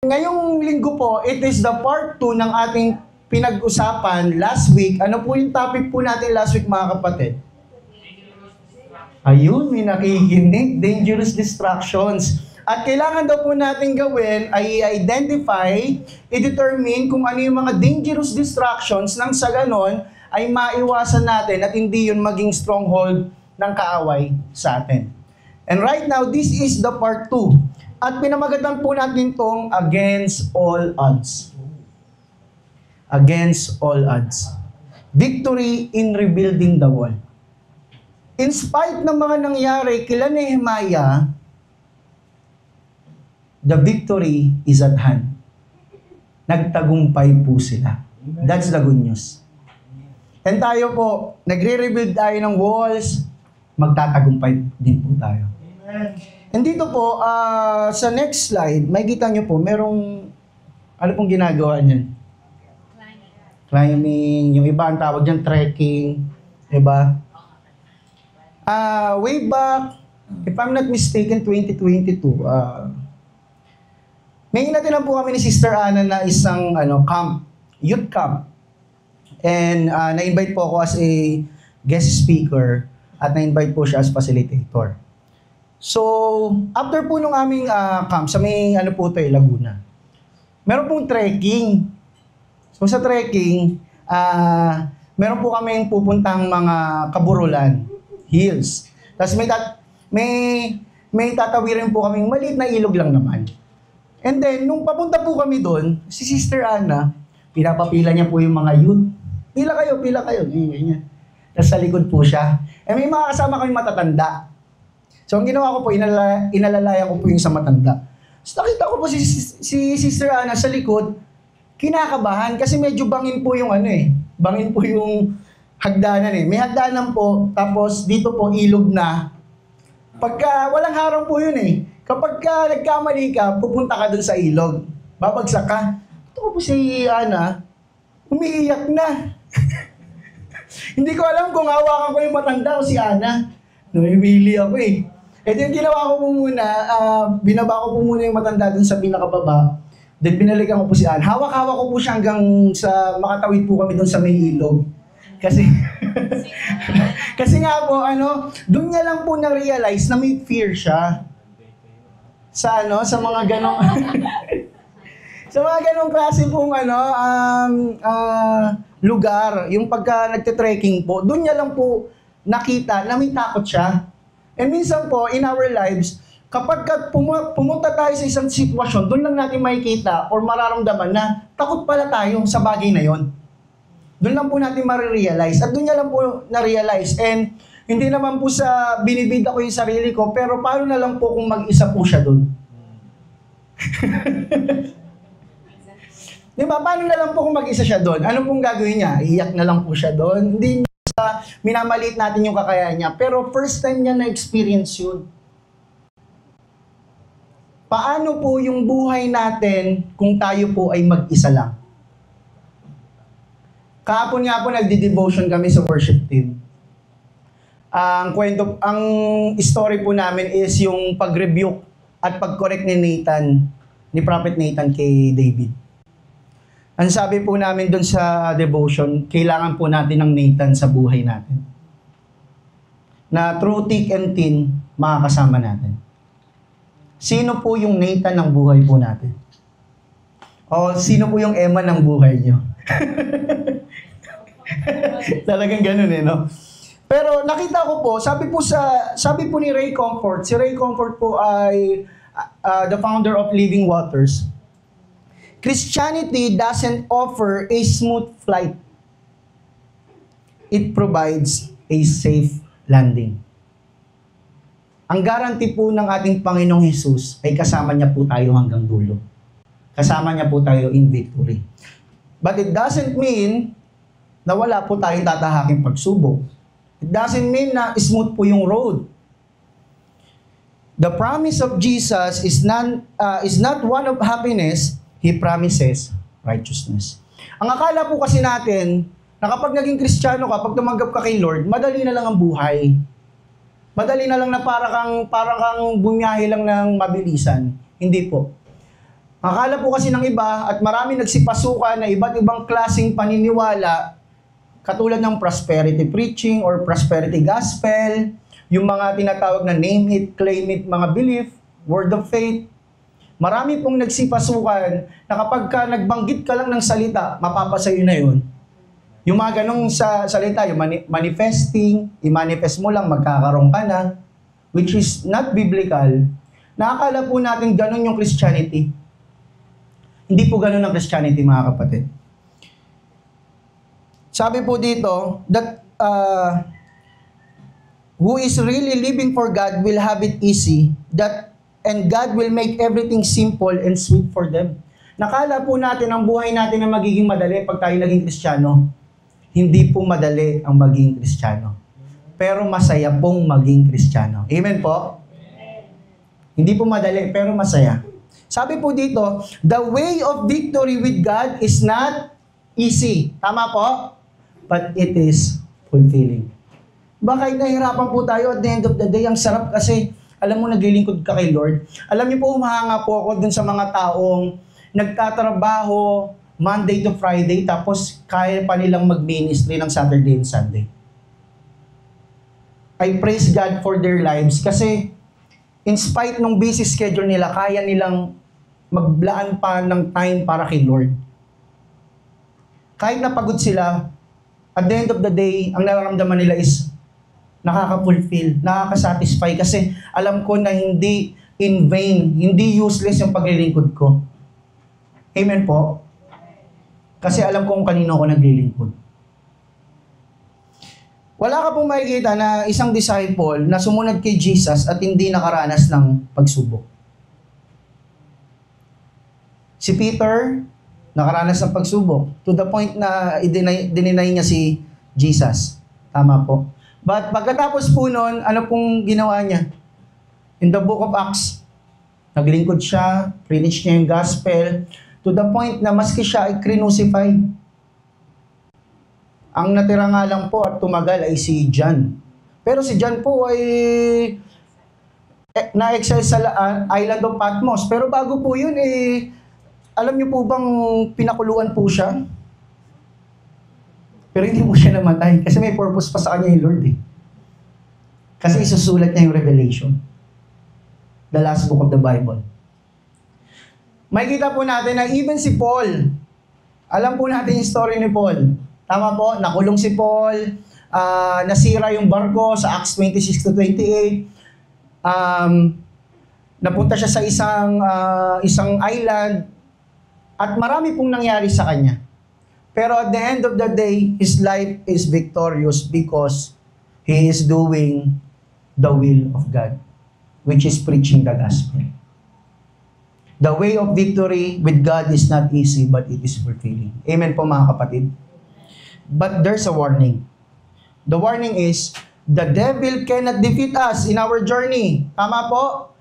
Ngayong linggo po, it is the part 2 ng ating pinag-usapan last week. Ano po yung topic po natin last week, mga kapatid? Ayun, may nakikinig. Dangerous distractions. At kailangan daw po natin gawin ay identify, i-determine kung ano yung mga dangerous distractions nang sa ganon ay maiwasan natin at hindi yun maging stronghold ng kaaway sa atin. And right now, this is the part 2. At pinamagatan po natin tong against all odds. Against all odds. Victory in rebuilding the wall. In spite ng mga nangyari kila Nehemiah, the victory is at hand. Nagtagumpay po sila. That's the good news. And tayo po, nagre-rebuild tayo ng walls, magtatagumpay din po tayo. Amen. And dito po, sa next slide, makikita nyo po, merong, ano pong ginagawa niyan? Climbing. Yung iba ang tawag dyan, trekking. Diba? Way back, if I'm not mistaken, 2022, may inatinan po kami ni Sister Ana na isang camp, youth camp. And na-invite po ako as a guest speaker at na-invite po siya as facilitator. So, after po nung aming camp, sa may Laguna, meron pong trekking. So, sa trekking, meron po kaming pupuntang mga kaburulan, hills. Tapos may tatawirin po kaming maliit na ilog lang naman. And then, nung papunta po kami doon, si Sister Ana, pinapapila niya po yung mga youth. Pila kayo. Ganyan. Tapos sa likod po siya. Eh, may mga kasama kami matatanda. So, ang ginawa ko po, inalalaya ko po yung sa matanda. So, nakita ko po si Sister Ana sa likod, kinakabahan kasi medyo bangin po yung bangin po yung hagdanan eh. May hagdanan po, tapos dito po ilog na. Pagka, walang harang po yun eh. Kapag nagkamali ka, pupunta ka dun sa ilog. Babagsak ka. Ito ko po si Ana, umiiyak na. Hindi ko alam kung hawakan ko yung matanda o si Ana. Namimili ako eh. Eh yung ginawa ko po muna, binaba ko po muna yung matanda dun sa pinakababa. Then binalikan ko po si Ana. Hawak-hawak ko po siya hanggang sa makatawid po kami dun sa may ilog. Kasi kasi nga po, dun niya lang po na-realize na may fear siya. Sa mga ganong sa mga ganong klase pong lugar, yung pagka nagte-trekking po, dun niya lang po nakita na may takot siya. And minsan po, in our lives, kapag pumunta tayo sa isang sitwasyon, doon lang natin makikita or mararamdaman na takot pala tayo sa bagay na yon. Doon lang po natin marirealize. At doon niya lang po na-realize. And hindi naman po sa binibida ko yung sarili ko, pero paano na lang po kung mag-isa po siya doon? Diba? Paano na lang po kung mag-isa siya doon? Ano pong gagawin niya? Iiyak na lang po siya doon? Hindi minamaliit natin yung kakayahan niya. Pero first time niya na-experience yun. Paano po yung buhay natin kung tayo po ay mag-isa lang? Kahapon nga po nagdi-devotion kami sa worship team. Ang story po namin is yung pag-rebuke at pag-correct ni Prophet Nathan kay David. Ang sabi po namin doon sa devotion, kailangan po natin ng Nathan sa buhay natin. Na through thick and thin, makakasama natin. Sino po yung Nathan ng buhay po natin? O sino po yung Emma ng buhay nyo? Talagang ganun no? Pero nakita ko po, sabi po ni Ray Comfort, si Ray Comfort po ay the founder of Living Waters. Christianity doesn't offer a smooth flight. It provides a safe landing. Ang guarantee po ng ating Panginoong Hesus ay kasama niya po tayo hanggang dulo. Kasama niya po tayo in victory. But it doesn't mean na wala po tayong tatahaking pagsubok. It doesn't mean na smooth po yung road. The promise of Jesus is not one of happiness. He promises righteousness. Ang akala po kasi natin, na kapag naging Kristiyano ka, pag tumanggap ka kay Lord, madali na lang ang buhay. Madali na lang na para kang bumiyahe lang ng mabilisan. Hindi po. Akala po kasi ng iba at marami nagsipasukan na iba't ibang klaseng paniniwala katulad ng prosperity preaching or prosperity gospel, yung mga tinatawag na name it, claim it, mga belief, word of faith. Marami pong nagsipasukan na kapag ka nagbanggit ka lang ng salita, mapapasayo na yun. Yung mga ganong sa salita, yung manifesting, i-manifest mo lang, magkakaroon ka na, which is not biblical. Nakakala po natin ganon yung Christianity. Hindi po ganon ang Christianity, mga kapatid. Sabi po dito, that who is really living for God will have it easy, and God will make everything simple and sweet for them. Nakala po natin ang buhay natin na magiging madali pag tayo naging Kristiyano. Hindi po madali ang maging Kristiyano. Pero masaya pong maging Kristiyano. Amen po? Hindi po madali, pero masaya. Sabi po dito, the way of victory with God is not easy. Tama po? But it is fulfilling. Baka nahihirapan po tayo at the end of the day, ang sarap kasi, alam mo, naglilingkod ka kay Lord. Alam niyo po, humahanga po ako dun sa mga taong nagtatrabaho Monday to Friday, tapos kaya pa nilang mag-ministry ng Saturday and Sunday. I praise God for their lives kasi in spite ng busy schedule nila, kaya nilang maglaan pa ng time para kay Lord. Kahit napagod sila, at the end of the day, ang nararamdaman nila is nakaka-fulfill, nakaka-satisfy kasi alam ko na hindi in vain, hindi useless yung paglilingkod ko. Amen po? Kasi alam ko kung kanino ako naglilingkod. Wala ka pong makikita na isang disciple na sumunod kay Jesus at hindi nakaranas ng pagsubok. Si Peter, nakaranas ng pagsubok to the point na dininay niya si Jesus. Tama po. But pagkatapos po nun, ano pong ginawa niya? In the book of Acts, naglingkod siya, preach niya yung gospel, to the point na maski siya ay crucify. Ang natira nga lang po at tumagal ay si John. Pero si John po ay na-exile sa island of Patmos. Pero bago po yun, alam niyo po bang pinakuluan po siya? Pero hindi mo siya namatay kasi may purpose pa sa kanya yung Lord . Kasi isusulat niya yung Revelation. The last book of the Bible. Makikita po natin na even si Paul, alam po natin yung story ni Paul. Tama po, nakulong si Paul, nasira yung barko sa Acts 26 to 28. Napunta siya sa isang island at marami pong nangyari sa kanya. Pero at the end of the day, his life is victorious because he is doing the will of God, which is preaching the gospel. The way of victory with God is not easy, but it is fulfilling. Amen po mga kapatid. But there's a warning. The warning is, the devil cannot defeat us in our journey. Tama po?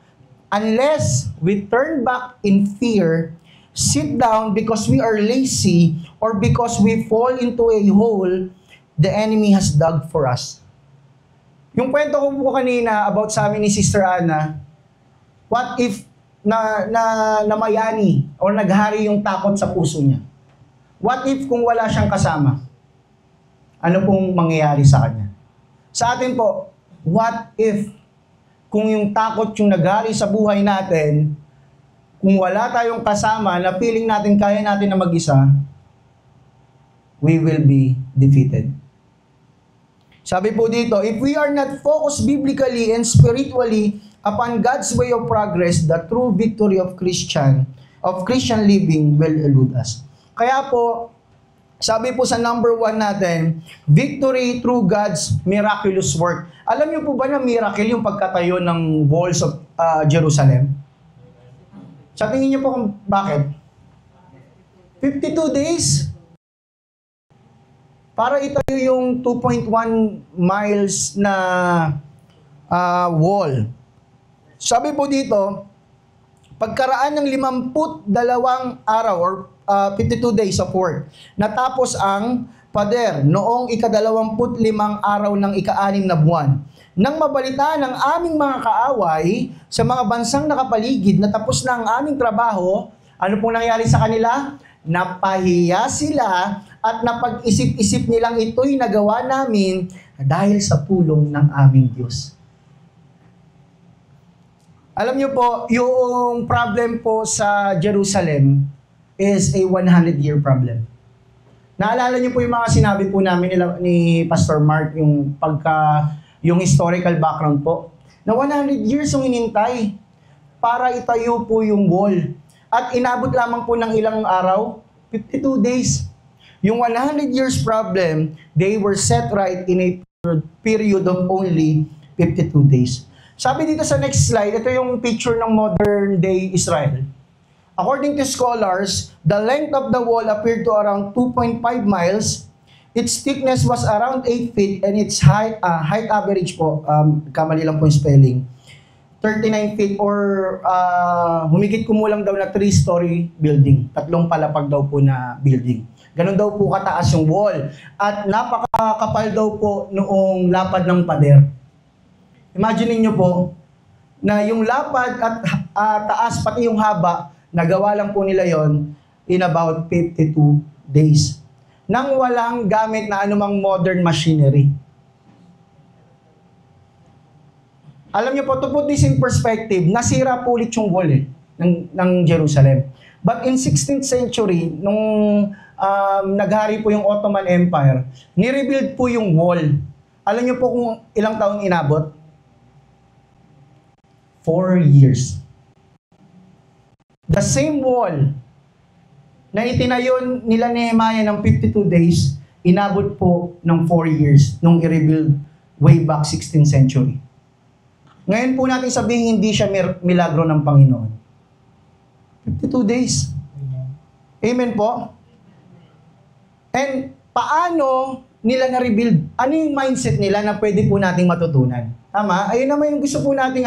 Unless we turn back in fear, sit down because we are lazy, or because we fall into a hole the enemy has dug for us. Yung kwento ko po kanina about sa amin ni Sister Ana, what if namayani o naghari yung takot sa puso niya? What if kung wala siyang kasama? Ano pong mangyayari sa kanya? Sa atin po, what if kung yung takot yung naghari sa buhay natin, kung wala tayong kasama na feeling natin kaya natin na mag-isa, we will be defeated. Sabi po dito, if we are not focused biblically and spiritually upon God's way of progress, the true victory of Christian living will elude us. Kaya po, sabi po sa number 1 natin, victory through God's miraculous work. Alam niyo po ba na miracle yung pagkatayo ng walls of Jerusalem? Sa tingin niyo po kung bakit? 52 days para itayo yung 2.1 miles na wall. Sabi po dito, pagkaraan ng 52 araw or 52 days of work, natapos ang pader noong ika-25 araw ng ika-6 na buwan. Nang mabalita ng aming mga kaaway sa mga bansang nakapaligid na tapos na ang aming trabaho, Ano pong nangyari sa kanila? Napahiya sila at napag-isip-isip nilang ito'y nagawa namin dahil sa pulong ng aming Diyos. Alam niyo po, yung problem po sa Jerusalem is a 100-year problem. Naalala niyo po yung mga sinabi po namin ni Pastor Mark, yung historical background po, na 100 years yung inintay para itayo po yung wall. At inabot lamang po ng ilang araw, 52 days. Yung 100 years problem, they were set right in a period of only 52 days. Sabi dito sa next slide, ito yung picture ng modern day Israel. According to scholars, the length of the wall appeared to around 2.5 miles. Its thickness was around 8 feet and its height average po, kamali lang po yung spelling, 39 feet or humigit kumulang daw na 3-story building. 3 palapag daw po na building. Ganun daw po kataas yung wall. At napakakapal daw po noong lapad ng pader. Imagine niyo po na yung lapad at taas pati yung haba, nagawa lang po nila yon in about 52 days. Nang walang gamit na anumang modern machinery. Alam niyo po, to put this in perspective, nasira po ulit yung wall ng Jerusalem. But in 16th century, nung naghari po yung Ottoman Empire, nirebuild po yung wall. Alam niyo po kung ilang taon inabot? 4 years. The same wall na itinayo nila ni Nehemiah ng 52 days, inabot po ng 4 years nung i-rebuild way back 16th century. Ngayon po natin sabihin hindi siya milagro ng Panginoon. 52 days. Amen po? And paano nila na-rebuild? Ano yung mindset nila na pwede po nating matutunan? Tama? Ayun naman yung gusto po nating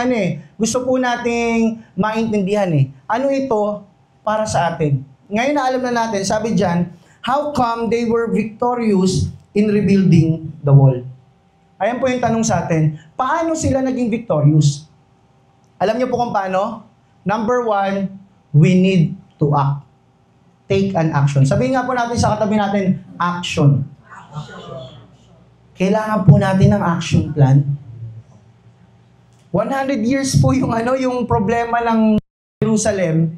gusto po nating maintindihan Ano ito para sa atin? Ngayon na alam na natin, sabi diyan, how come they were victorious in rebuilding the wall? Ayan po yung tanong sa atin. Paano sila naging victorious? Alam niyo po kung paano? Number 1, we need to act. Take an action. Sabihin nga po natin sa katabi natin, action. Kailangan po natin ng action plan. 100 years po yung yung problema ng Jerusalem,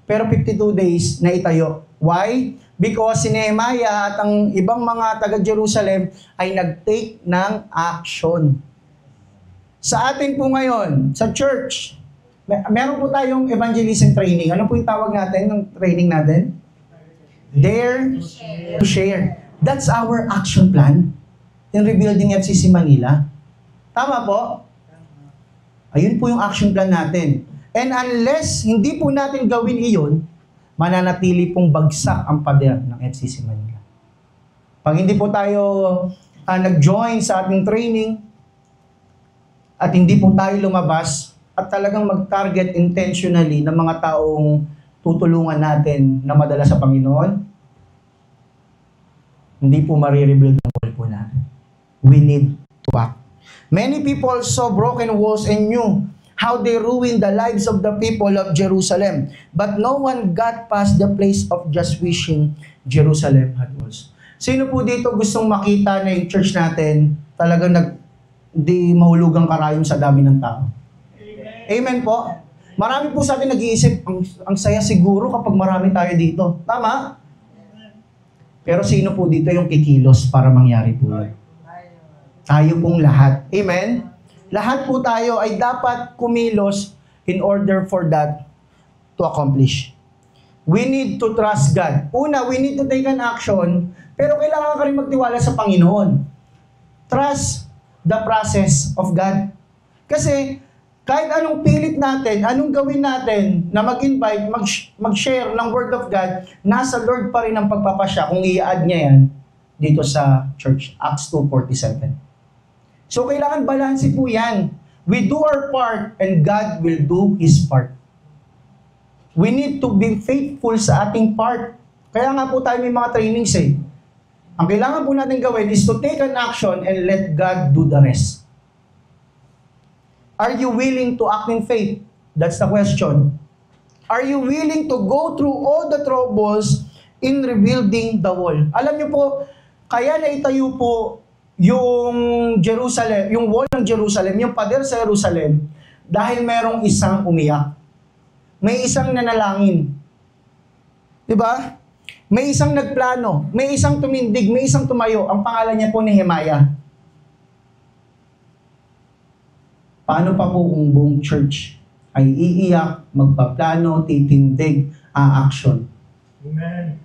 pero 52 days na itayo. Why? Because si Nehemiah at ang ibang mga taga-Jerusalem ay nag-take ng action. Sa atin po ngayon, sa church, meron po tayong evangelism training. Ano po yung tawag natin ng training natin? Dare to share. That's our action plan in rebuilding FCC Manila. Tama po? Ayun po yung action plan natin. And unless hindi po natin gawin iyon, mananatili pong bagsak ang pader ng FCC Manila. Pag hindi po tayo nag-join sa ating training at hindi po tayo lumabas at talagang mag-target intentionally ng mga taong tutulungan natin na madala sa Panginoon, hindi po marirebuild ang wall po natin. We need to act. Many people saw broken walls and knew how they ruined the lives of the people of Jerusalem. But no one got past the place of just wishing Jerusalem had walls. Sino po dito gustong makita na yung church natin talagang di mahulugang karayom sa dami ng tao? Amen po? Marami po sa atin nag-iisip, ang saya siguro kapag marami tayo dito. Tama? Pero sino po dito yung kikilos para mangyari po yun? Tayo pong lahat. Amen? Lahat po tayo ay dapat kumilos in order for that to accomplish. We need to trust God. Una, we need to take an action, pero kailangan ka rin magtiwala sa Panginoon. Trust the process of God. Kasi kahit anong pilit natin, anong gawin natin na mag-invite, mag-share ng Word of God, nasa Lord pa rin ang pagpapasya kung i-add niya yan dito sa church. Acts 2:47. So, kailangan balanse po yan. We do our part and God will do His part. We need to be faithful sa ating part. Kaya nga po tayo may mga trainings Ang kailangan po natin gawin is to take an action and let God do the rest. Are you willing to act in faith? That's the question. Are you willing to go through all the troubles in rebuilding the wall? Alam niyo po, kaya naitayo po yung Jerusalem, yung wall ng Jerusalem, yung pader sa Jerusalem, dahil merong isang umiyak. May isang nanalangin. Diba? May isang nagplano, may isang tumindig, may isang tumayo. Ang pangalan niya po Nehemiah. Paano pa po kung buong church ay iiyak, magpaplano, titindig, a-action? Amen.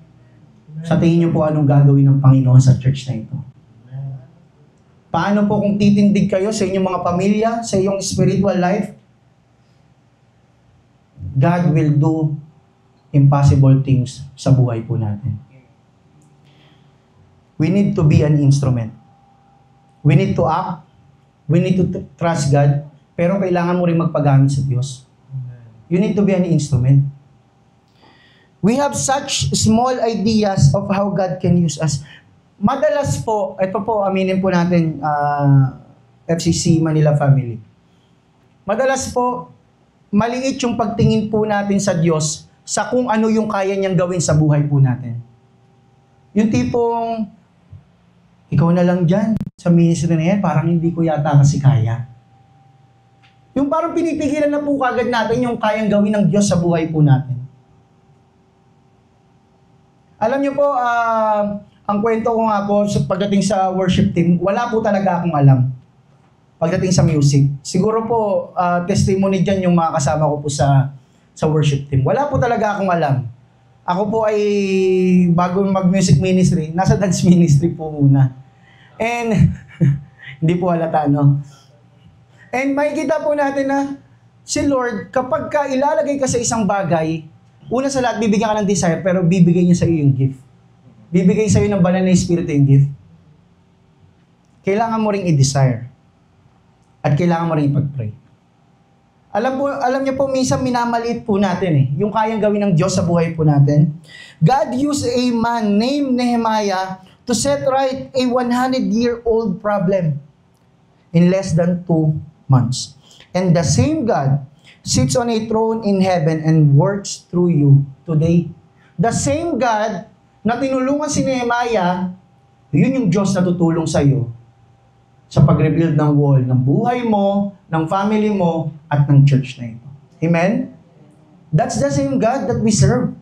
Sa tingin niyo po anong gagawin ng Panginoon sa church na ito? Paano po kung titindig kayo sa inyong mga pamilya, sa iyong spiritual life? God will do impossible things sa buhay po natin. We need to be an instrument. We need to act. We need to trust God. Pero kailangan mo rin magpagamit sa Diyos. You need to be an instrument. We have such small ideas of how God can use us. Madalas po, ito po, aminin po natin, FCC Manila family. Madalas po, maliit yung pagtingin po natin sa Diyos sa kung ano yung kaya niyang gawin sa buhay po natin. Yung tipong, ikaw na lang dyan, sa ministry na yan, parang hindi ko yata kasi kaya. Yung parang pinipigilan na po kagad natin yung kayang gawin ng Diyos sa buhay po natin. Alam niyo po, ang kwento ko nga po, pagdating sa worship team, wala po talaga akong alam. Pagdating sa music. Siguro po, testimony dyan yung mga kasama ko po sa worship team. Wala po talaga akong alam. Ako po ay, bago mag-music ministry, nasa dance ministry po muna. And, hindi po halata, no? And makikita po natin na si Lord, kapag ka ilalagay ka sa isang bagay, una sa lahat, bibigyan ka ng desire, pero bibigay niya sa iyo yung gift. Bibigay sa iyo ng banal na Espiritu yung gift. Kailangan mo ring i-desire. At kailangan mo ring ipag-pray. Alam niyo po, minsan minamaliit po natin yung kayang gawin ng Diyos sa buhay po natin. God used a man named Nehemiah to set right a 100-year-old problem in less than 2 months. And the same God sits on a throne in heaven and works through you today. The same God na tinulungan si Nehemiah, yun yung Diyos na tutulong sa iyo sa pag-rebuild ng wall, ng buhay mo, ng family mo, at ng church na ito. Amen? That's the same God that we serve.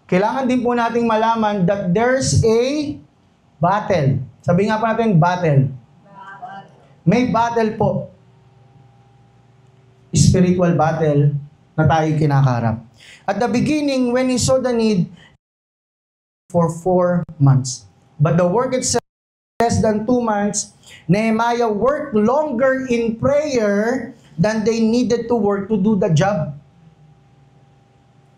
Kailangan din po nating malaman that there's a battle. Sabi nga po natin, battle. May battle po. Spiritual battle na tayo kinakarap. At the beginning, when he saw the need for 4 months. But the work itself, less than 2 months, Nehemiah worked longer in prayer than they needed to work to do the job.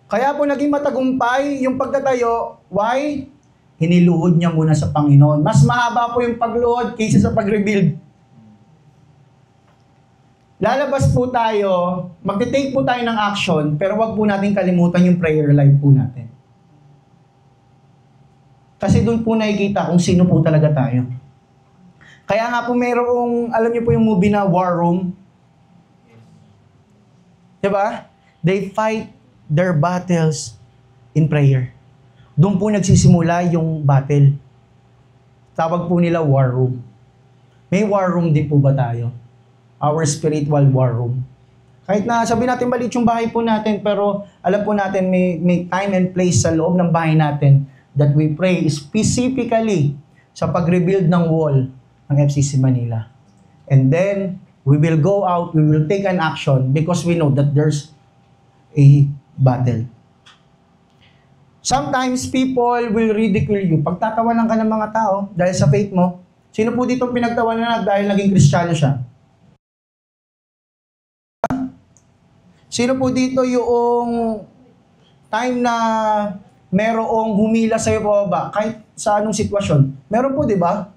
Kaya po naging matagumpay yung pagtatayo. Why? Hiniluhod niya muna sa Panginoon. Mas mahaba po yung pagluhod kaysa sa pag-rebuild. Lalabas po tayo, magte-take po tayo ng action, pero wag po natin kalimutan yung prayer life po natin. Kasi doon po nakikita kung sino po talaga tayo. Kaya nga po mayroong, alam niyo po yung movie na War Room? Diba? They fight their battles in prayer. Doon po nagsisimula yung battle. Tawag po nila War Room. May War Room din po ba tayo? Our spiritual war room. Kahit na sabi natin maliit yung bahay po natin, pero alam po natin may time and place sa loob ng bahay natin that we pray specifically sa pag-rebuild ng wall ng FCC Manila. And then, we will go out, we will take an action because we know that there's a battle. Sometimes people will ridicule you. Pagtatawanan ka ng mga tao dahil sa faith mo. Sino po dito pinagtawanan na dahil naging Kristiyano siya? Sino po dito yung time na merong humila sa'yo pababa, kahit sa anong sitwasyon? Meron po, di ba?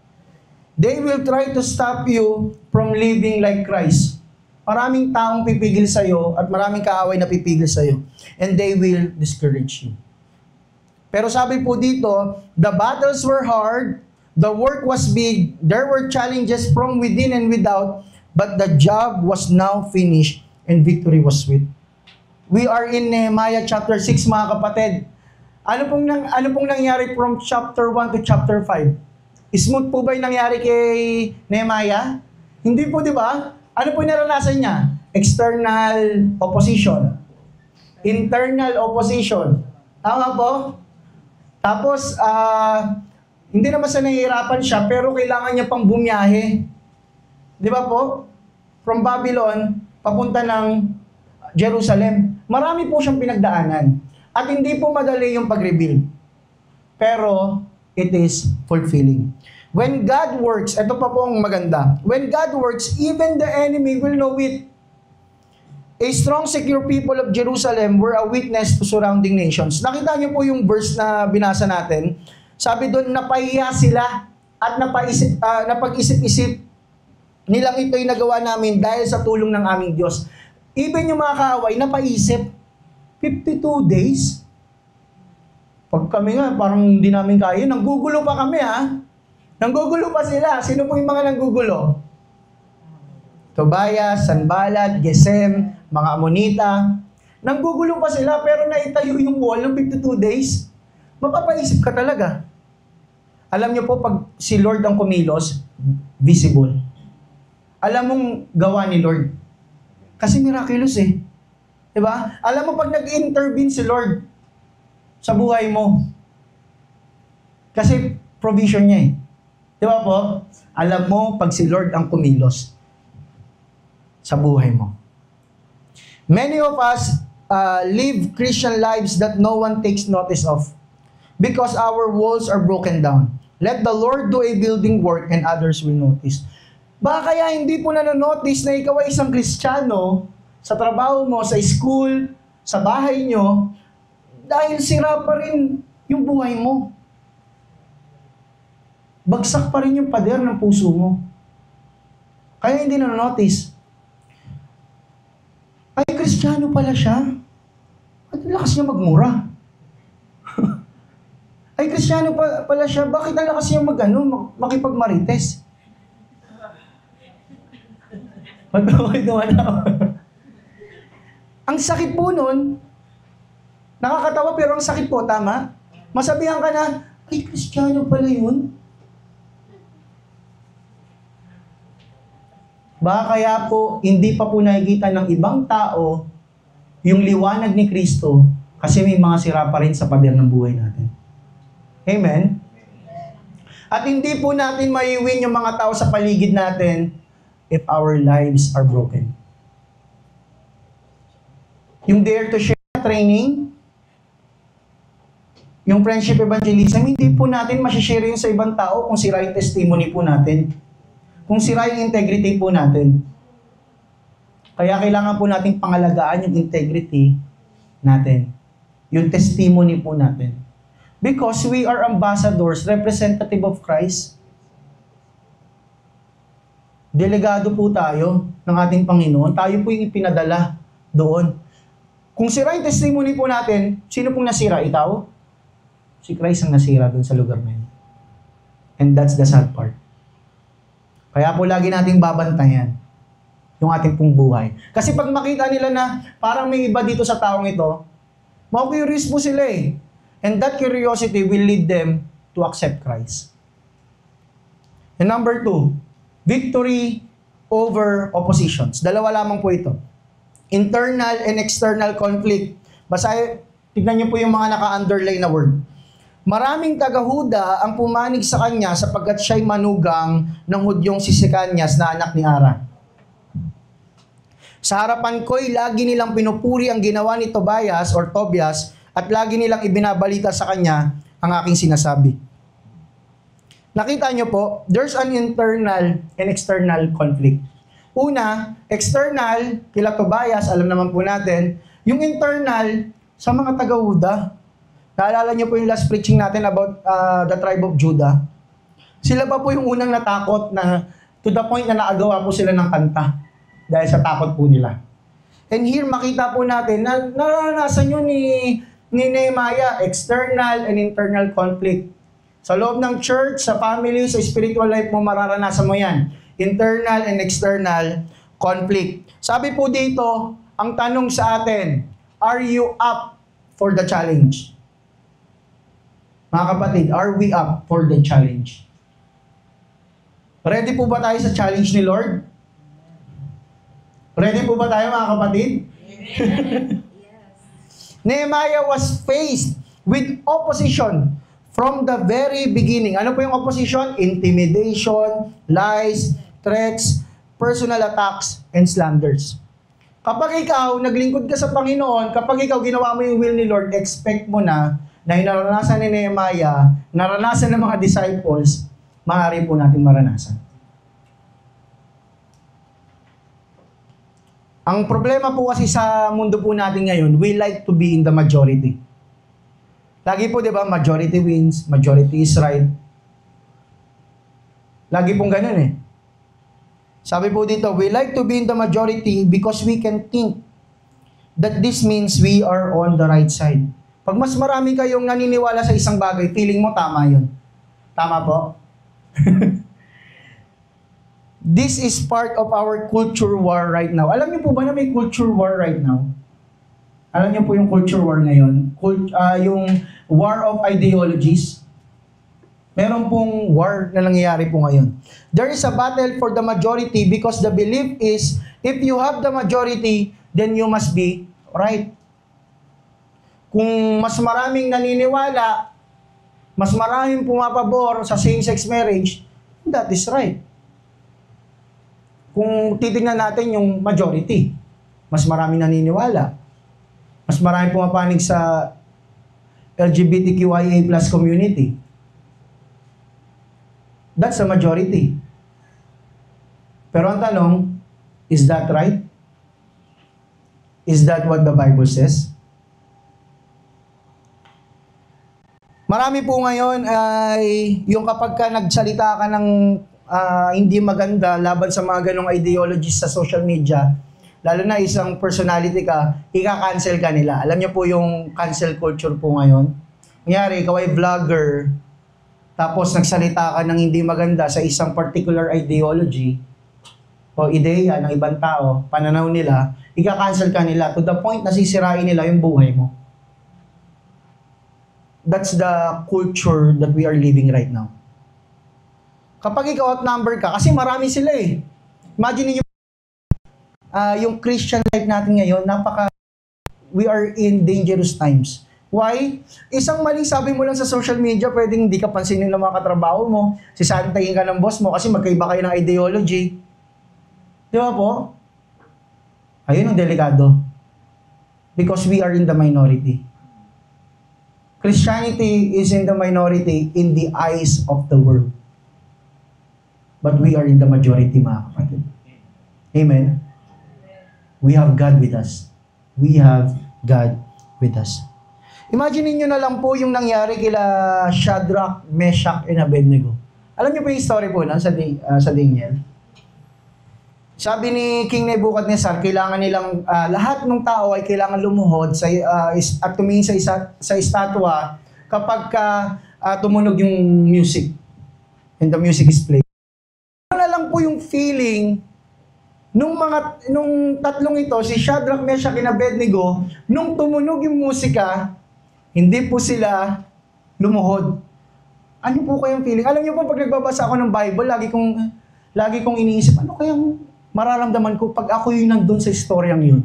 They will try to stop you from living like Christ. Maraming taong pipigil sa'yo at maraming kaaway na pipigil sa'yo. And they will discourage you. Pero sabi po dito, the battles were hard, the work was big, there were challenges from within and without, but the job was now finished and victory was sweet. We are in Nehemiah chapter 6, mga kapatid. Ano pong nangyari from chapter 1 to chapter 5? Smooth po ba yung nangyari kay Nehemiah? Hindi po, di ba? Ano po naranasan niya? External opposition. Internal opposition. Tama po? Tapos, hindi naman sa nahihirapan siya, pero kailangan niya pang bumiyahe. Di ba po? From Babylon, papunta ng Jerusalem. Marami po siyang pinagdaanan. At hindi po madali yung pag-rebuild. Pero, it is fulfilling. When God works, ito pa po ang maganda. When God works, even the enemy will know it. A strong, secure people of Jerusalem were a witness to surrounding nations. Nakita niyo po yung verse na binasa natin. Sabi doon, napahiya sila at napag-isip-isip nilang ito'y nagawa namin dahil sa tulong ng aming Diyos. Even yung mga kaaway, napaisip, 52 days? Pag kami nga, parang hindi namin kaya. Nanggugulo pa kami, ha? Nanggugulo pa sila. Sino po yung mga nanggugulo? Tobias, Sanballat, Gesem, mga Amonita. Nanggugulo pa sila, pero naitayo yung wall ng 52 days. Mapapaisip ka talaga. Alam niyo po, pag si Lord ang kumilos, visible. Alam mong gawa ni Lord. Kasi miraculous eh. Diba? Alam mo pag nag-intervene si Lord sa buhay mo. Kasi provision niya eh. Diba po? Alam mo pag si Lord ang kumilos sa buhay mo. Many of us live Christian lives that no one takes notice of because our walls are broken down. Let the Lord do a building work and others will notice. Baka kaya hindi po nanonotice na ikaw ay isang Kristiyano sa trabaho mo, sa school, sa bahay nyo, dahil sira pa rin yung buhay mo. Bagsak pa rin yung pader ng puso mo. Kaya hindi nanonotice. Ay, Kristiyano pala siya. At lakas niya magmura. Ay, Kristiyano pala siya. Bakit ang lakas niya makipagmarites? Magkakawin naman ako. Ang sakit po nun, nakakatawa pero ang sakit po, tama? Masabihan ka na, ay, Kristiyano pala yun. Baka kaya po, hindi pa po nakikita ng ibang tao yung liwanag ni Kristo kasi may mga sira pa rin sa pader ng buhay natin. Amen? At hindi po natin maiwin yung mga tao sa paligid natin if our lives are broken. Yung Dare to Share training, yung friendship evangelism, hindi po natin masishare yun sa ibang tao kung sira yung testimony po natin. Kung sira yung integrity po natin. Kaya kailangan po natin pangalagaan yung integrity natin. Yung testimony po natin. Because we are ambassadors, representative of Christ. Delegado po tayo ng ating Panginoon. Tayo po yung ipinadala doon. Kung sira yung testimony po natin, sino pong nasira? Ikaw? Si Christ ang nasira doon sa lugar na yun. And that's the sad part. Kaya po lagi nating babantayan yung ating pong buhay. Kasi pag makita nila na parang may iba dito sa taong ito, mau-curious po sila eh. And that curiosity will lead them to accept Christ. And number 2, victory over oppositions. Dalawa lamang po ito. Internal and external conflict. Tignan niyo po yung mga naka-underline na word. Maraming taga-Huda ang pumanig sa kanya sapagkat siya'y manugang ng Hudyong si Sikanyas na anak ni Ara. Sa harapan ko'y lagi nilang pinupuri ang ginawa ni Tobias or Tobias at lagi nilang ibinabalita sa kanya ang aking sinasabi. Nakita niyo po, there's an internal and external conflict. Una, external, kila Tobias, alam naman po natin. Yung internal, sa mga taga-Huda. Naalala niyo po yung last preaching natin about the tribe of Judah. Sila pa po yung unang natakot na to the point na naagawa po sila ng kanta dahil sa takot po nila. And here makita po natin na naranasan yun ni Nehemiah, external and internal conflict. Sa loob ng church, sa family, sa spiritual life mo, mararanasan mo yan. Internal and external conflict. Sabi po dito, ang tanong sa atin, are you up for the challenge? Mga kapatid, are we up for the challenge? Ready po ba tayo sa challenge ni Lord? Ready po ba tayo, mga kapatid? Nehemiah was faced with opposition from the very beginning. Ano po yung opposition? Intimidation, lies, threats, personal attacks, and slanders. Kapag ikaw, naglingkod ka sa Panginoon, kapag ikaw ginawa mo yung will ni Lord, expect mo na yung naranasan ni Nehemiah, naranasan ng mga disciples, maaari po natin maranasan. Ang problema po kasi sa mundo po natin ngayon, we like to be in the majority. Lagi po, di ba, majority wins, majority is right. Lagi pong ganun eh. Sabi po dito, we like to be in the majority because we can think that this means we are on the right side. Pag mas marami kayong naniniwala sa isang bagay, feeling mo tama yun. Tama po? This is part of our culture war right now. Alam niyo po ba na may culture war right now? Alam niyo po yung culture war ngayon? Yung war of ideologies. Meron pong war na nangyayari po ngayon. There is a battle for the majority because the belief is, if you have the majority, then you must be right. Kung mas maraming naniniwala, mas maraming pumapabor sa same-sex marriage, that is right. Kung titignan natin yung majority, mas maraming naniniwala, mas maraming pumapanig sa LGBTQIA+ community. That's the majority. Pero ang tanong, is that right? Is that what the Bible says? Marami po ngayon ay yung kapag ka nagsalita ka ng hindi maganda laban sa mga ganong ideologies sa social media, lalo na isang personality ka, ika-cancel ka nila. Alam niyo po yung cancel culture po ngayon. Kunyari, ikaw ay vlogger, tapos nagsalita ka ng hindi maganda sa isang particular ideology o ideya ng ibang tao, pananaw nila, ika-cancel ka nila to the point na sisirain nila yung buhay mo. That's the culture that we are living right now. Kapag ikaw outnumber ka, kasi marami sila eh. Imagine niyo yung Christian life natin ngayon, we are in dangerous times. Why? Isang maling sabi mo lang sa social media, pwedeng hindi ka pansinin ng mga katrabaho mo, sisantayin ka ng boss mo kasi magkaiba kayo ng ideology. Di ba po? Ayun ang delikado. Because we are in the minority. Christianity is in the minority in the eyes of the world. But we are in the majority, mga kapatid. Amen? We have God with us. We have God with us. Imagine niyo na lang po yung nangyari kila Shadrach, Meshach, and Abednego. Alam niyo po yung story po sa Daniel? Sabi ni King Nebuchadnezzar, kailangan nilang, lahat ng tao ay kailangan lumuhod at tumingin sa estatwa kapag tumunog yung music. And the music is played. Ano na lang po yung feeling nung tatlong ito, si Shadrach, Meshach, and Abednego, nung tumunog yung musika, hindi po sila lumuhod. Ano po kayang feeling? Alam niyo po, pag nagbabasa ako ng Bible, lagi kong iniisip, ano kayang mararamdaman ko pag ako yung nandun sa istoryang yun?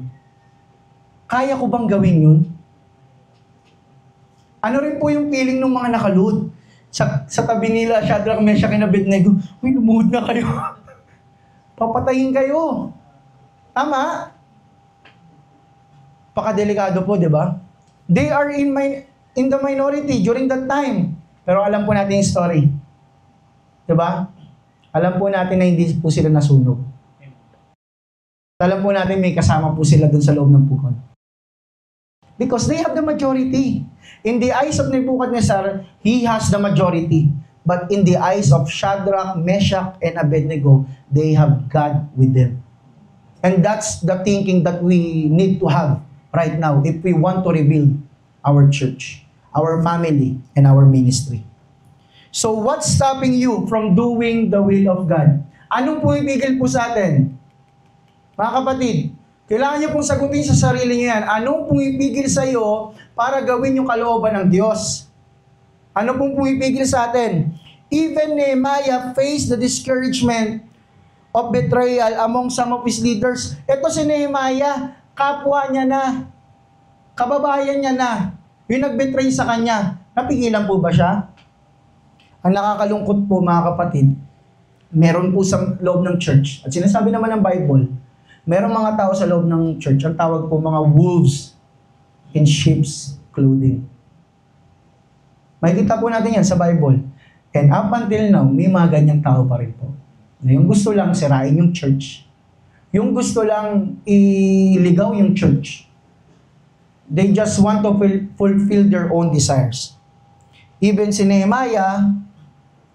Kaya ko bang gawin yun? Ano rin po yung feeling ng mga nakaluhod? Sa tabi nila, Shadrach, Meshach, and Abednego, uy, lumuhod na kayo. Papatayin kayo. Tama? Pakadelikado po, di ba? They are in the minority during that time. Pero alam po natin yung story. Di ba? Alam po natin na hindi po sila nasunog. Alam po natin may kasama po sila dun sa loob ng pugon. Because they have the majority. In the eyes of Nebuchadnezzar, he has the majority. But in the eyes of Shadrach, Meshach, and Abednego, they have God with them. And that's the thinking that we need to have right now if we want to rebuild our church, our family, and our ministry. So what's stopping you from doing the will of God? Anong pumipigil po sa atin? Mga kapatid, kailangan niyo pong sagutin sa sarili niyo yan. Anong pumipigil sa iyo para gawin yung kalooban ng Diyos? Ano pong pumipigil sa atin? Even Nehemiah faced the discouragement of betrayal among some of his leaders. Ito si Nehemiah, kapwa niya na, kababayan niya na, yung nag-betray sa kanya. Napigilan po ba siya? Ang nakakalungkot po mga kapatid, meron po sa loob ng church, at sinasabi naman ng Bible, meron mga tao sa loob ng church, ang tawag po mga wolves in sheep's clothing. Makikita po natin yan sa Bible. And up until now, may mga ganyang tao pa rin po. Na yung gusto lang sirain yung church. Yung gusto lang iligaw yung church. They just want to fulfill their own desires. Even si Nehemiah,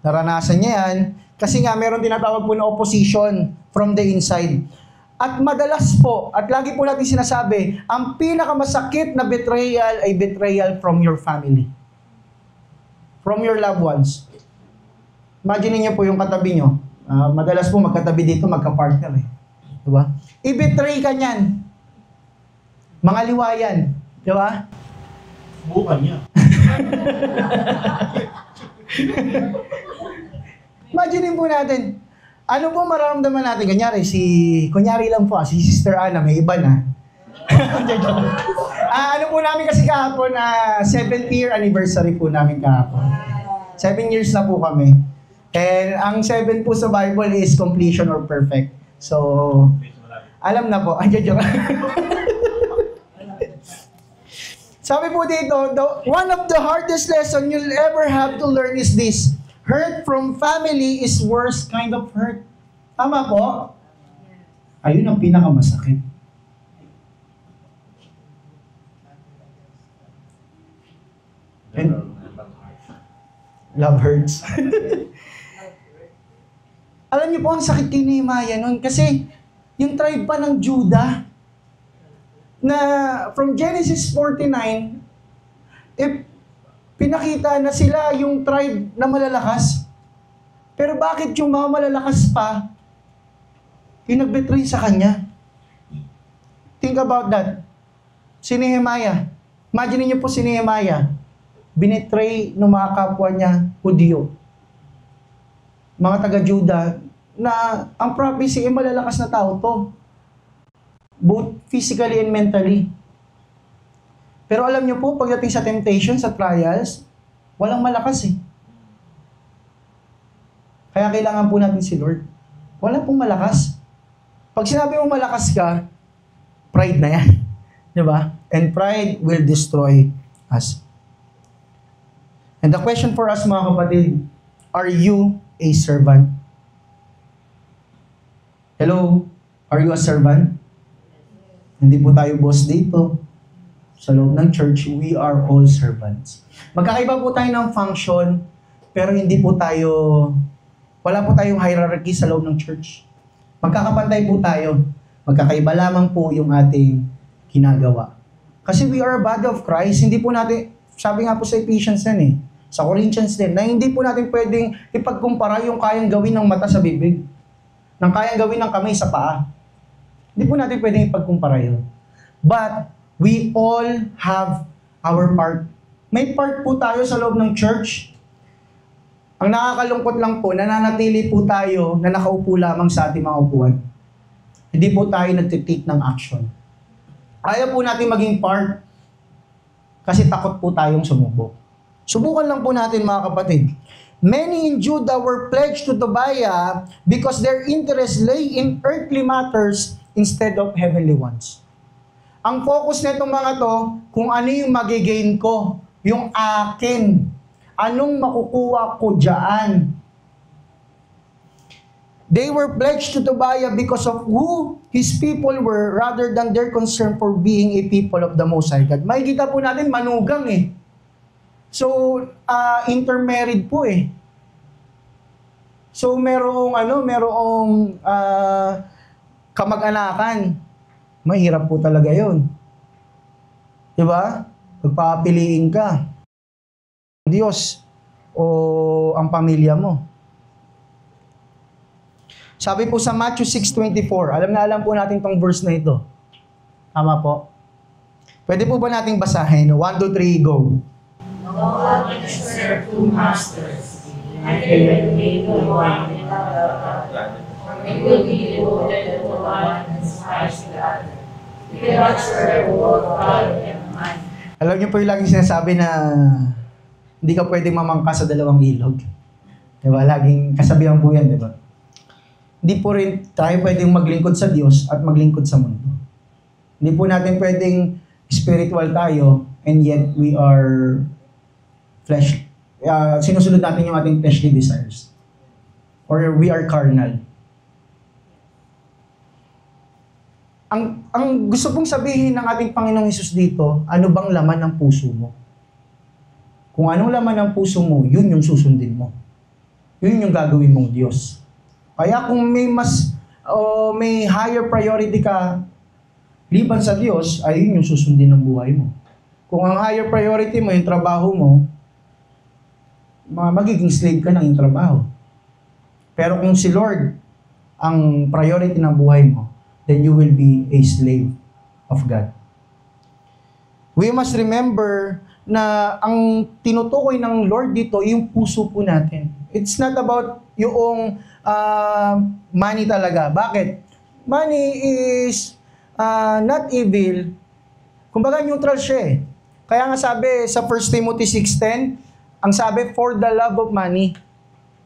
naranasan niya yan, kasi nga meron tinatawag po na opposition from the inside. At madalas po, at lagi po natin sinasabi, ang pinakamasakit na betrayal ay betrayal from your family. From your loved ones. Imagine niyo po yung katabi nyo. Madalas po magkatabi dito, magka-partner eh. Diba? I-betray ka niyan. Mga liwayan. Diba? Bukan niya. Imagine po natin, ano po mararamdaman natin? Kunyari lang po, si Sister Ana, may iba na. Ano po namin kasi kahapon, 7th year anniversary po namin kahapon. 7 years na po kami. And ang 7 po sa Bible is completion or perfect. So, alam na po. Sabi po dito, one of the hardest lesson you'll ever have to learn is this. Hurt from family is worst kind of hurt. Tama po? Ayun ang pinakamasakit. And love hurts. Alam niyo po, ang sakit kay Nehemiah nun kasi yung tribe pa ng Judah na from Genesis 49, pinakita na sila yung tribe na malalakas. Pero bakit yung mga malalakas pa yung nag-betray sa kanya? Think about that. Si Nehemiah. Imagine niyo po si Nehemiah. Binetray ng mga kapwa niya, Hudyo. Mga taga-Judah, na ang prophecy ay malalakas na tao to. Both physically and mentally. Pero alam niyo po, pagdating sa temptation, sa trials, walang malakas eh. Kaya kailangan po natin si Lord. Wala pong malakas. Pag sinabi mo malakas ka, pride na yan. Diba? And pride will destroy us. And the question for us mga kapatid, are you a servant? Hello? Are you a servant? Hindi po tayo boss dito. Sa loob ng church, we are all servants. Magkakaiba po tayo ng function, pero hindi po tayo, wala po tayong hierarchy sa loob ng church. Magkakapantay po tayo. Magkakaiba lamang po yung ating ginagawa. Kasi we are a body of Christ. Hindi po natin, sabi nga po sa Ephesians yan eh, sa Corinthians din, na hindi po natin pwedeng ipagkumpara yung kayang gawin ng mata sa bibig, ng kayang gawin ng kamay sa paa. Hindi po natin pwedeng ipagkumpara yun. But, we all have our part. May part po tayo sa loob ng church. Ang nakakalungkot lang po, nananatili po tayo na nakaupo lamang sa ating mga upuan. Hindi po tayo nagtitake ng action. Ayaw po natin maging part kasi takot po tayong sumubok. Subukan lang po natin mga kapatid. Many in Judah were pledged to Tobiah because their interest lay in earthly matters instead of heavenly ones. Ang focus nitong mga to, kung ano yung magigain ko, yung akin, anong makukuha ko dyan. They were pledged to Tobiah because of who his people were rather than their concern for being a people of the Most High God. Makikita po natin, manugang eh. So, intermarried po eh. So, merong kamag-anakan. Mahirap po talaga yun. Diba? Pagpapiliin ka. Diyos o ang pamilya mo. Sabi po sa Matthew 6:24, alam na alam po natin tong verse na ito. Tama po? Pwede po ba nating basahin? 1, 2, 3, go. No one can serve two masters. Either will hate the one and love the other, or he will be devoted to the one and despise the other. You cannot serve both God and money. Alam niyo po yung laging sinasabi na hindi ka pwedeng mamangka sa dalawang ilog. Diba? Laging kasabihan po yan, diba? Hindi po rin tayo pwedeng maglingkod sa Diyos at maglingkod sa mundo. Hindi po natin pwedeng spiritual tayo and yet we are flesh. Sinusunod natin yung ating fleshly desires. Or we are carnal. Ang gusto pong sabihin ng ating Panginoong Hesus dito, ano bang laman ng puso mo? Kung anong laman ng puso mo, yun yung susundin mo. Yun yung gagawin mong Diyos. Kaya kung may higher priority ka liban sa Diyos, ay yun yung susundin ng buhay mo. Kung ang higher priority mo, yung trabaho mo, magiging slave ka ng yung trabaho. Pero kung si Lord ang priority ng buhay mo, then you will be a slave of God. We must remember na ang tinutukoy ng Lord dito, yung puso po natin. It's not about yung money talaga. Bakit? Money is not evil. Kumbaga neutral siya eh. Kaya nga sabi sa 1 Timothy 6:10, ang sabi, for the love of money.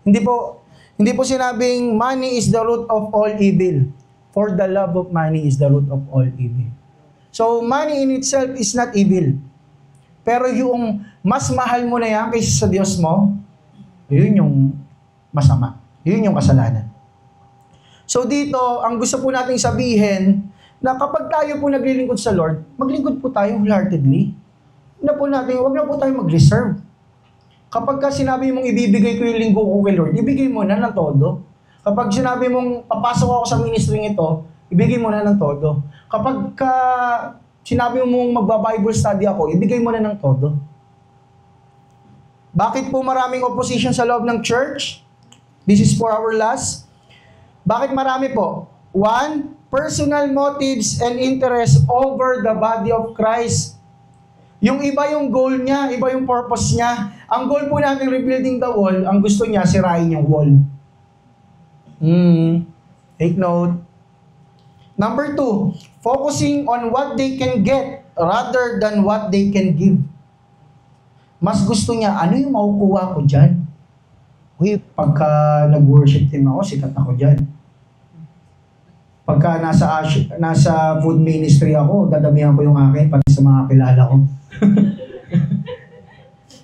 Hindi po sinabing money is the root of all evil. For the love of money is the root of all evil. So, money in itself is not evil. Pero yung mas mahal mo na yan kaysa sa Diyos mo, yun yung masama. Yun yung kasalanan. So dito, ang gusto po nating sabihin, na kapag tayo po naglilingkod sa Lord, maglingkod po tayo wholeheartedly. Huwag na po tayo mag-reserve. Kapag ka sinabi mong ibibigay ko yung linggo ko kay Lord, ibigay mo na ng todo. Kapag sinabi mong papasok ako sa ministry ito, ibigay mo na ng todo. Kapag sinabi mong magba-Bible study ako, ibigay mo na ng todo. Bakit po maraming opposition sa loob ng church? This is for our last. Bakit marami po? 1, personal motives and interest over the body of Christ. Yung iba yung goal niya, iba yung purpose niya. Ang goal po natin rebuilding the wall, ang gusto niya, sirain yung wall. Take note. Number 2, focusing on what they can get rather than what they can give. Mas gusto niya, ano yung makukuha ko dyan? Uy, pagka nag-worship team ako, sikat ako dyan. Pagka nasa food ministry ako, dadamihan ko yung akin, pati sa mga kilala ko.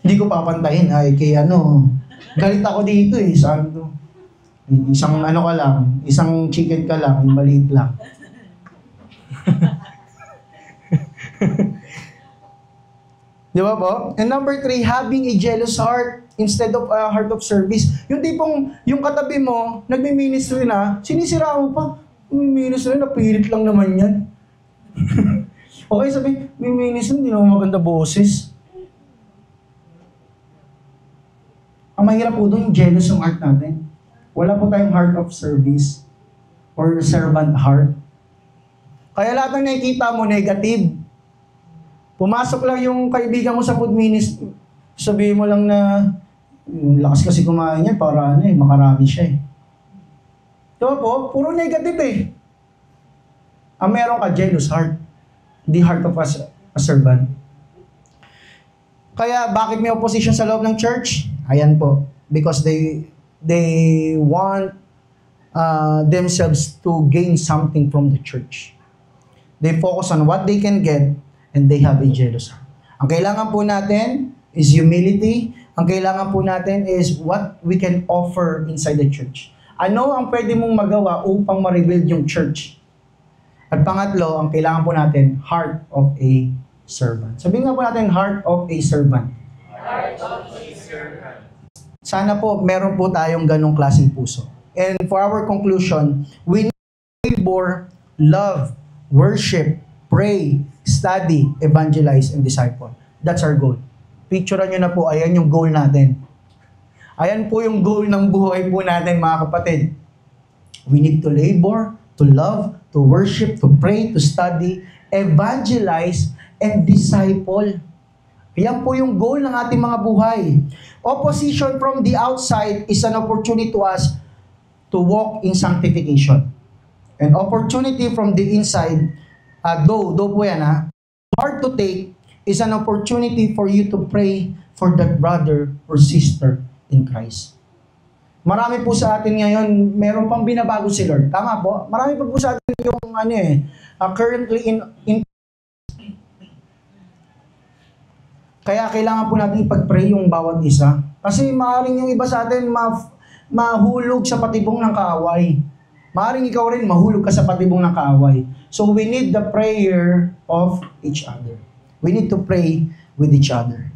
Hindi ko papantahin, galit ako dito eh, saan to? Isang isang chicken ka lang, yung maliit lang. Di ba po? And number 3, having a jealous heart instead of a heart of service. Yung tipong, yung katabi mo, nagmi-ministry na, sinisira mo pa. Ministry, napilit lang naman yan. Okay, sabi, may ministry, hindi naman maganda boses. Ang mahirap po doon, yung jealous yung heart natin. Wala po tayong heart of service or servant heart. Kaya lahat ng nakikita mo, negative. Pumasok lang yung kaibigan mo sa food ministry, sabihin mo lang na, lakas kasi kumain yan, para makarami siya eh. Diba po? Puro negative eh. Ang meron ka, jealous heart. The heart of a servant. Kaya bakit may opposition sa loob ng church? Ayan po. Because they want themselves to gain something from the church. They focus on what they can get and they have a jealous heart. Ang kailangan po natin is humility. Ang kailangan po natin is what we can offer inside the church. Ano ang pwede mong magawa upang ma-rebuild yung church? At pangatlo, ang kailangan po natin, heart of a servant. Sabihin nga po natin, heart of a servant. Heart of a servant. Sana po, meron po tayong ganong klaseng puso. And for our conclusion, we need to labor, love, worship, pray, study, evangelize, and disciple. That's our goal. Picturean nyo na po, ayan yung goal natin. Ayan po yung goal ng buhay po natin, mga kapatid. We need to labor, to love, to worship, to pray, to study, evangelize, and disciple. Yan po yung goal ng ating mga buhay. Opposition from the outside is an opportunity to us to walk in sanctification. And opportunity from the inside, though po yan hard to take, is an opportunity for you to pray for that brother or sister in Christ. Marami po sa atin ngayon, meron pang binabago si Lord. Tama po? Marami pa po sa atin yung currently in kaya kailangan po natin ipag-pray yung bawat isa. Kasi maaaring yung iba sa atin mahulog sa patibong ng kaaway. Maaaring ikaw rin mahulog ka sa patibong ng kaaway. So we need the prayer of each other. We need to pray with each other.